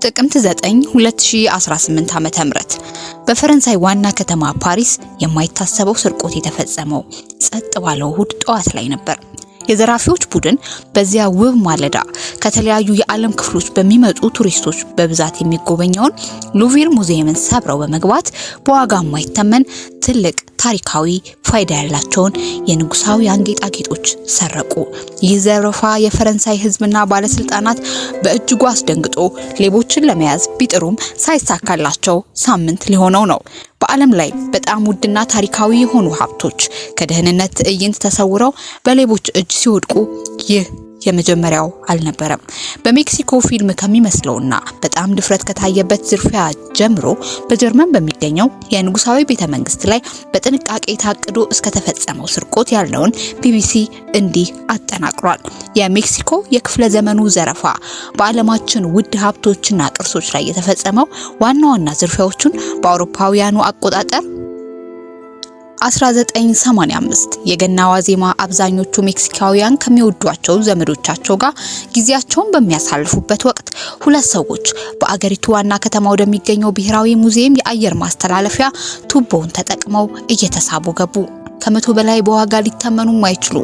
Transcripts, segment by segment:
ጥቅምት 9 2018 ዓ.ም በፈረንሳይ ዋና ከተማ ፓሪስ የማይታሰበው ስርቆት የተፈጸመው ጸጥ ባለው እሁድ ጠዋት ላይ ነበር። የዘራፊዎች ቡድን በዚያ ውብ ማለዳ ከተለያዩ የዓለም ክፍሎች በሚመጡ ቱሪስቶች በብዛት የሚጎበኘውን ሉቭር ሙዚየምን ሰብረው በመግባት በዋጋ የማይተመን ትልቅ ታሪካዊ ፋይዳ ያላቸውን የንጉሳውያን ጌጣጌጦች ሰረቁ። ይህ ዘረፋ የፈረንሳይ ሕዝብና ባለስልጣናት በእጅጉ አስደንግጦ ሌቦችን ለመያዝ ቢጥሩም ሳይሳካላቸው ሳምንት ሊሆነው ነው። በዓለም ላይ በጣም ውድና ታሪካዊ የሆኑ ሀብቶች ከደህንነት ትዕይንት ተሰውረው በሌቦች እጅ ሲወድቁ ይህ የመጀመሪያው አልነበረም። በሜክሲኮ ፊልም ከሚመስለውና በጣም ድፍረት ከታየበት ዝርፊያ ጀምሮ በጀርመን በሚገኘው የንጉሳዊ ቤተመንግስት ላይ በጥንቃቄ ታቅዶ እስከተፈጸመው ስርቆት ያለውን ቢቢሲ እንዲህ አጠናቅሯል። የሜክሲኮ የክፍለ ዘመኑ ዘረፋ በዓለማችን ውድ ሀብቶችና ቅርሶች ላይ የተፈጸመው ዋና ዋና ዝርፊያዎቹን በአውሮፓውያኑ አቆጣጠር 1985 የገና ዋዜማ አብዛኞቹ ሜክሲካውያን ከሚወዷቸው ዘመዶቻቸው ጋር ጊዜያቸውን በሚያሳልፉበት ወቅት ሁለት ሰዎች በአገሪቱ ዋና ከተማ ወደሚገኘው ብሔራዊ ሙዚየም የአየር ማስተላለፊያ ቱቦውን ተጠቅመው እየተሳቡ ገቡ። ከመቶ በላይ በዋጋ ሊተመኑ የማይችሉ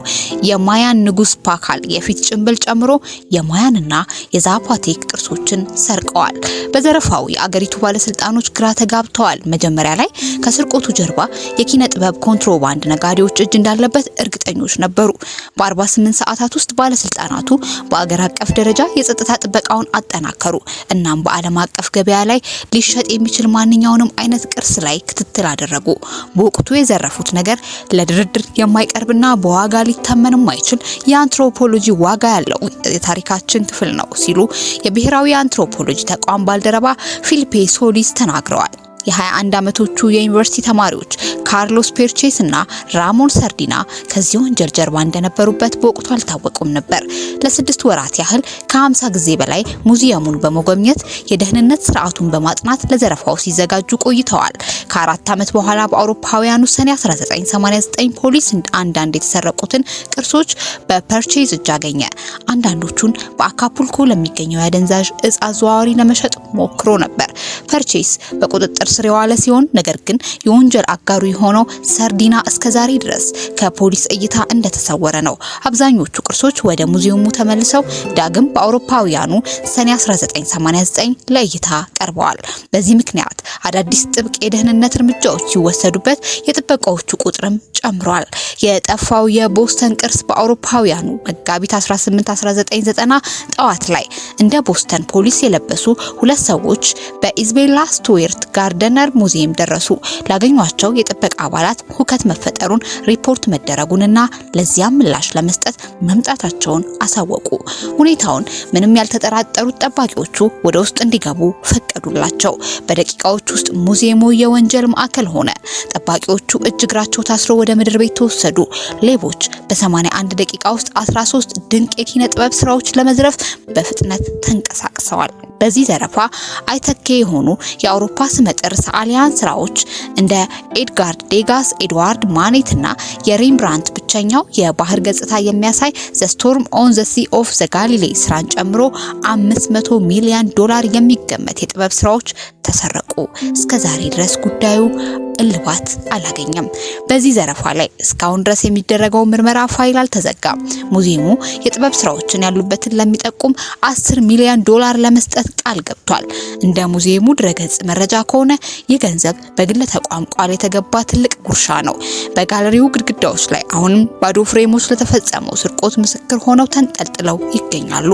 የማያን ንጉስ ፓካል የፊት ጭንብል ጨምሮ የማያንና የዛፓቴክ ቅርሶችን ሰርቀዋል። በዘረፋው የአገሪቱ ባለስልጣኖች ግራ ተጋብተዋል። መጀመሪያ ላይ ከስርቆቱ ጀርባ የኪነ ጥበብ ኮንትሮባንድ ነጋዴዎች እጅ እንዳለበት እርግጠኞች ነበሩ። በ48 ሰዓታት ውስጥ ባለስልጣናቱ በአገር አቀፍ ደረጃ የጸጥታ ጥበቃውን አጠናከሩ። እናም በዓለም አቀፍ ገበያ ላይ ሊሸጥ የሚችል ማንኛውንም አይነት ቅርስ ላይ ክትትል አደረጉ። በወቅቱ የዘረፉት ነገር ለድርድር የማይቀርብና በዋጋ ሊተመን የማይችል የአንትሮፖሎጂ ዋጋ ያለው የታሪካችን ክፍል ነው ሲሉ የብሔራዊ አንትሮፖሎጂ ተቋም ባልደረባ ፊሊፔ ሶሊስ ተናግረዋል። የ21 ዓመቶቹ የዩኒቨርሲቲ ተማሪዎች ካርሎስ ፔርቼስ እና ራሞን ሰርዲና ከዚህ ወንጀል ጀርባ እንደነበሩበት በወቅቱ አልታወቁም ነበር። ለ6 ወራት ያህል ከ50 ጊዜ በላይ ሙዚየሙን በመጎብኘት የደህንነት ስርዓቱን በማጥናት ለዘረፋው ሲዘጋጁ ቆይተዋል። ከ4 ዓመት በኋላ በአውሮፓውያኑ ሰኔ 1989 ፖሊስ አንዳንድ የተሰረቁትን ቅርሶች በፐርቼዝ እጅ አገኘ። አንዳንዶቹን በአካፑልኮ ለሚገኘው የአደንዛዥ እጽ አዘዋዋሪ ለመሸጥ ሞክሮ ነበር። ፐርቼዝ በቁጥጥር ስር የዋለ ሲሆን ነገር ግን የወንጀል አጋሩ የሆነው ሰርዲና እስከዛሬ ድረስ ከፖሊስ እይታ እንደተሰወረ ነው። አብዛኞቹ ቅርሶች ወደ ሙዚየሙ ተመልሰው ዳግም በአውሮፓውያኑ ሰኔ 1989 ለእይታ ቀርበዋል። በዚህ ምክንያት አዳዲስ ጥብቅ የደህንነት እርምጃዎች ሲወሰዱበት የጥበቃዎቹ ቁጥርም ጨምሯል። የጠፋው የቦስተን ቅርስ በአውሮፓውያኑ መጋቢት 18 1990 ጠዋት ላይ እንደ ቦስተን ፖሊስ የለበሱ ሁለት ሰዎች በኢዝቤላ ስቱዌርት ጋርደነር ሙዚየም ደረሱ። ላገኟቸው የጥበቃ አባላት ሁከት መፈጠሩን ሪፖርት መደረጉንና ለዚያም ምላሽ ለመስጠት መምጣታቸውን አሳወቁ። ሁኔታውን ምንም ያልተጠራጠሩት ጠባቂዎቹ ወደ ውስጥ እንዲገቡ ፈቀዱላቸው። በደቂቃዎች ውስጥ ሙዚየሙ የወንጀል ማዕከል ሆነ። ጠባቂዎቹ እጅ እግራቸው ታስሮ ወደ ምድር ቤት ተወሰዱ። ሌቦች በ81 ደቂቃ ውስጥ 13 ድንቅ የኪነ ጥበብ ስራዎች ለመዝረፍ በፍጥነት ተንቀሳቅሰዋል። በዚህ ዘረፋ አይተኬ የሆኑ የአውሮፓ ስመጥር ሰዓሊያን ስራዎች እንደ ኤድጋር ዴጋስ፣ ኤድዋርድ ማኔትና የሬምብራንት ብቸኛው የባህር ገጽታ የሚያሳይ ዘ ስቶርም ኦን ዘ ሲ ኦፍ ዘ ጋሊሌ ስራን ጨምሮ $500 ሚሊዮን የሚገመት የጥበብ ስራዎች ተሰረቁ። እስከዛሬ ድረስ ጉዳዩ እልባት አላገኘም። በዚህ ዘረፋ ላይ እስካሁን ድረስ የሚደረገው ምርመራ ፋይል አልተዘጋም። ሙዚየሙ የጥበብ ስራዎችን ያሉበትን ለሚጠቁም $10 ሚሊዮን ለመስጠት ቃል ገብቷል። እንደ ሙዚየሙ ድረገጽ መረጃ ከሆነ ይህ ገንዘብ በግል ተቋም ቃል የተገባ ትልቅ ጉርሻ ነው። በጋለሪው ግድግዳዎች ላይ አሁንም ባዶ ፍሬሞች ለተፈጸመው ስርቆት ምስክር ሆነው ተንጠልጥለው ይገኛሉ።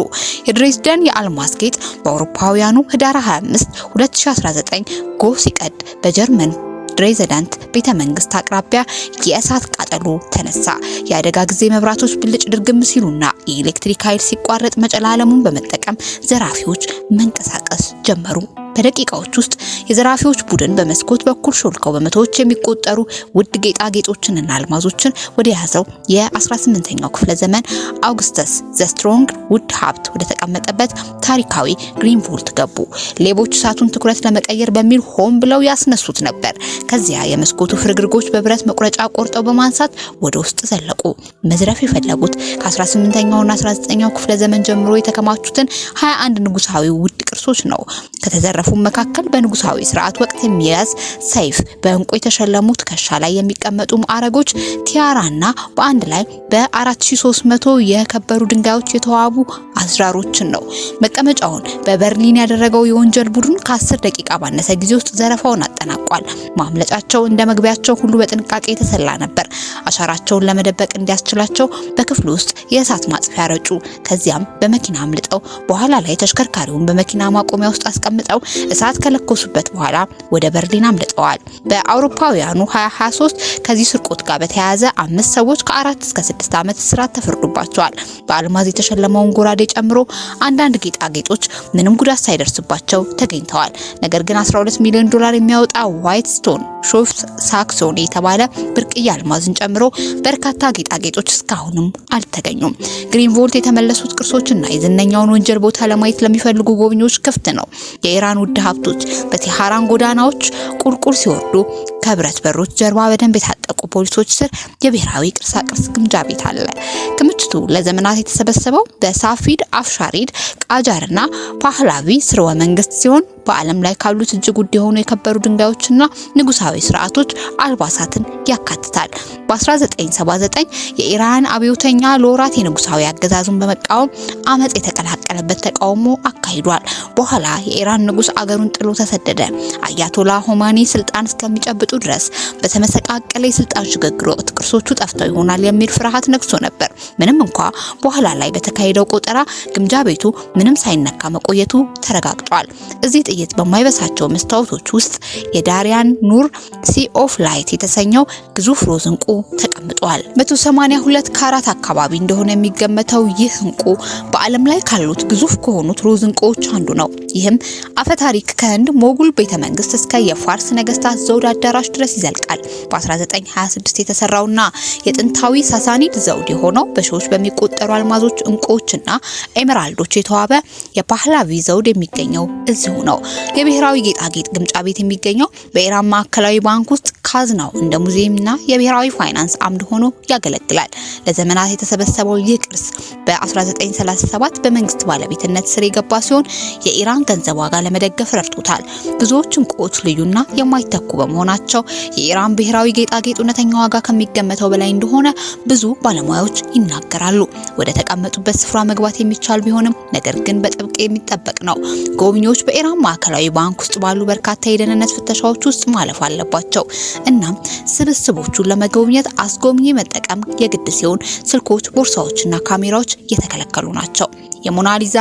የድሬስደን የአልማዝ ጌጥ በአውሮፓውያኑ ህዳር 25 2019 ጎህ ሲቀድ በጀርመን ድሬዝደን ቤተመንግስት አቅራቢያ የእሳት ቃጠሎ ተነሳ። የአደጋ ጊዜ መብራቶች ብልጭ ድርግም ሲሉና የኤሌክትሪክ ኃይል ሲቋረጥ መጨላለሙን በመጠቀም ዘራፊዎች መንቀሳቀስ ጀመሩ። በደቂቃዎች ውስጥ የዘራፊዎች ቡድን በመስኮት በኩል ሾልከው በመቶዎች የሚቆጠሩ ውድ ጌጣጌጦችንና አልማዞችን ወደ ያዘው የ18ኛው ክፍለ ዘመን አውግስተስ ዘ ስትሮንግ ውድ ሀብት ወደ ተቀመጠበት ታሪካዊ ግሪን ቮልት ገቡ። ሌቦች እሳቱን ትኩረት ለመቀየር በሚል ሆን ብለው ያስነሱት ነበር። ከዚያ የመስኮቱ ፍርግርጎች በብረት መቁረጫ ቆርጠው በማንሳት ወደ ውስጥ ዘለቁ። መዝረፍ የፈለጉት ከ18ኛውና 19ኛው ክፍለ ዘመን ጀምሮ የተከማቹትን 21 ንጉሳዊ ውድ ቅርሶች ነው። ከተዘረፉ መካከል በንጉሳዊ ስርዓት ወቅት የሚያዝ ሰይፍ፣ በእንቁ የተሸለሙ ትከሻ ላይ የሚቀመጡ ማዕረጎች፣ ቲያራና በአንድ ላይ በ4300 የከበሩ ድንጋዮች የተዋቡ አዝራሮችን ነው። መቀመጫውን በበርሊን ያደረገው የወንጀል ቡድን ከ10 ደቂቃ ባነሰ ጊዜ ውስጥ ዘረፋውን አጠናቋል። ማምለጫቸው እንደ መግቢያቸው ሁሉ በጥንቃቄ የተሰላ ነበር። አሻራቸውን ለመደበቅ እንዲያስችላቸው በክፍሉ ውስጥ የእሳት ማጥፊያ ረጩ። ከዚያም በመኪና አምልጠው በኋላ ላይ ተሽከርካሪውን በመኪና ማቆሚያ ውስጥ አስቀምጠው እሳት ከለኮሱበት በኋላ ወደ በርሊን አምልጠዋል። በአውሮፓውያኑ 2023 ከዚህ ስርቆት ጋር በተያያዘ 5 ሰዎች ከ4 እስከ 6 ዓመት እስራት ተፈርዶባቸዋል። በአልማዝ የተሸለመውን ጎራዴ ጨምሮ አንዳንድ ጌጣጌጦች ምንም ጉዳት ሳይደርስባቸው ተገኝተዋል። ነገር ግን 12 ሚሊዮን ዶላር የሚያወጣ ዋይት ስቶን ሾፍ ሳክሶኒ የተባለ ብርቅዬ አልማዝን ጨምሮ በርካታ ጌጣጌጦች እስካሁንም አልተገኙም። ግሪን ቮልት የተመለሱት ቅርሶችና የዝነኛውን ወንጀል ቦታ ለማየት ለሚፈልጉ ጎብኚዎች ክፍት ነው። የኢራን ውድ ሀብቶች በቴህራን ጎዳናዎች ቁልቁል ሲወርዱ ከብረት በሮች ጀርባ በደንብ የታጠቁ ፖሊሶች ስር የብሔራዊ ቅርሳቅርስ ግምጃ ቤት አለ። ክምችቱ ለዘመናት የተሰበሰበው በሳፊድ አፍሻሪድ ቃጃርና ፓህላቪ ስርወ መንግስት ሲሆን በዓለም ላይ ካሉት እጅግ ውድ የሆኑ የከበሩ ድንጋዮችና ንጉሳዊ ስርዓቶች አልባሳትን ያካትታል። በ1979 የኢራን አብዮተኛ ለወራት የንጉሳዊ አገዛዙን በመቃወም አመጽ የተቀላቀለበት ተቃውሞ አካሂዷል። በኋላ የኢራን ንጉስ አገሩን ጥሎ ተሰደደ። አያቶላ ሆማኒ ስልጣን እስከሚጨብጡ ድረስ በተመሰቃቀለ የስልጣን ሽግግር ወቅት ቅርሶቹ ጠፍተው ይሆናል የሚል ፍርሃት ነግሶ ነበር። ምንም እንኳ በኋላ ላይ በተካሄደው ቆጠራ ግምጃ ቤቱ ምንም ሳይነካ መቆየቱ ተረጋግጧል። እዚህ ጥይት በማይበሳቸው መስታወቶች ውስጥ የዳሪያን ኑር ሲ ኦፍ ላይት የተሰኘው ግዙፍ ሮዝ እንቁ ተቀምጧል። 182 ካራት አካባቢ እንደሆነ የሚገመተው ይህ እንቁ በዓለም ላይ ካሉት ግዙፍ ከሆኑት ሮዝ እንቁዎች አንዱ ነው። ይህም አፈታሪክ ከህንድ ሞጉል ቤተመንግስት እስከ የፋርስ ነገስታት ዘውድ አዳራሽ ድረስ ይዘልቃል። በ1926 የተሰራውና የጥንታዊ ሳሳኒድ ዘውድ የሆነው በሺዎች በሚቆጠሩ አልማዞች፣ እንቁዎችና ኤመራልዶች የተዋበ የፓህላቪ ዘውድ የሚገኘው እዚሁ ነው። የብሔራዊ ጌጣጌጥ ግምጃ ቤት የሚገኘው በኢራን ማዕከላዊ ባንክ ውስጥ ካዝናው እንደ ሙዚየምና የብሔራዊ ፋይናንስ አምድ ሆኖ ያገለግላል። ለዘመናት የተሰበሰበው ይህ ቅርስ በ1937 በመንግስት ባለቤትነት ስር የገባ ሲሆን የኢራን ገንዘብ ዋጋ ለመደገፍ ረድቶታል። ብዙዎች እንቁዎች ልዩና የማይተኩ በመሆናቸው የኢራን ብሔራዊ ጌጣጌጥ እውነተኛ ዋጋ ከሚገመተው በላይ እንደሆነ ብዙ ባለሙያዎች ይናገራሉ። ወደ ተቀመጡበት ስፍራ መግባት የሚቻል ቢሆንም ነገር ግን በጥብቅ የሚጠበቅ ነው። ጎብኚዎች በኢራን ማዕከላዊ ባንክ ውስጥ ባሉ በርካታ የደህንነት ፍተሻዎች ውስጥ ማለፍ አለባቸው። እናም ስብስቦቹን ለመጎብኘት አስጎብኚ መጠቀም የግድ ሲሆን ስልኮች፣ ቦርሳዎችና ካሜራዎች የተከለከሉ ናቸው። የሞናሊዛ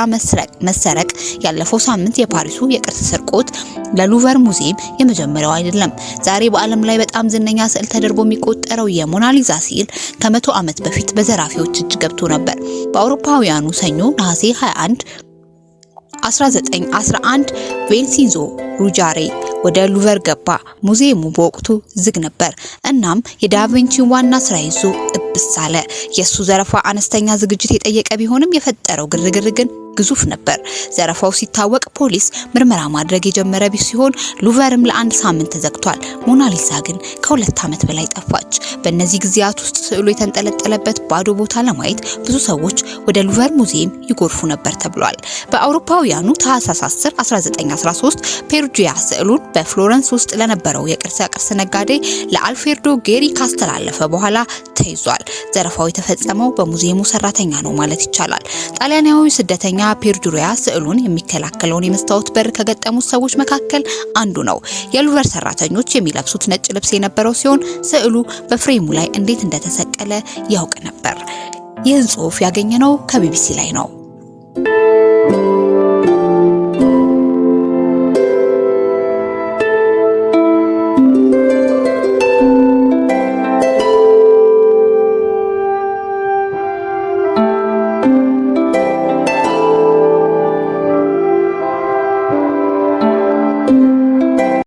መሰረቅ ያለፈው ሳምንት የፓሪሱ የቅርስ ስርቆት ለሉቨር ሙዚየም የመጀመሪያው አይደለም። ዛሬ በዓለም ላይ በጣም ዝነኛ ስዕል ተደርጎ የሚቆጠረው የሞናሊዛ ስዕል ከ100 ዓመት በፊት በዘራፊዎች እጅ ገብቶ ነበር። በአውሮፓውያኑ ሰኞ ነሐሴ 21 1911 ቬንሲዞ ሩጃሬ ወደ ሉቨር ገባ። ሙዚየሙ በወቅቱ ዝግ ነበር። እናም የዳቪንቺ ዋና ስራ ይዞ እብስ አለ። የሱ ዘረፋ አነስተኛ ዝግጅት የጠየቀ ቢሆንም የፈጠረው ግርግር ግን ግዙፍ ነበር። ዘረፋው ሲታወቅ ፖሊስ ምርመራ ማድረግ የጀመረ ሲሆን ሉቨርም ለአንድ ሳምንት ተዘግቷል። ሞናሊዛ ግን ከ2 ዓመት በላይ ጠፋች። በእነዚህ ጊዜያት ውስጥ ስዕሉ የተንጠለጠለበት ባዶ ቦታ ለማየት ብዙ ሰዎች ወደ ሉቨር ሙዚየም ይጎርፉ ነበር ተብሏል። በአውሮፓውያኑ ታህሳስ 10 1913 ፔሩጂያ ስዕሉን በፍሎረንስ ውስጥ ለነበረው የቅርስ ነጋዴ ለአልፌርዶ ጌሪ ካስተላለፈ በኋላ ተይዟል። ዘረፋው የተፈጸመው በሙዚየሙ ሰራተኛ ነው ማለት ይቻላል። ጣሊያናዊ ስደተኛ ፔሩጂያ ስዕሉን የሚከላከለውን የመስታወት በር ከገጠሙት ሰዎች መካከል አንዱ ነው። የሉቨር ሰራተኞች የሚለብሱት ነጭ ልብስ የነበረው ሲሆን ስዕሉ በፍሬሙ ላይ እንዴት እንደተሰቀለ ያውቅ ነበር። ይህን ጽሑፍ ያገኘነው ከቢቢሲ ላይ ነው።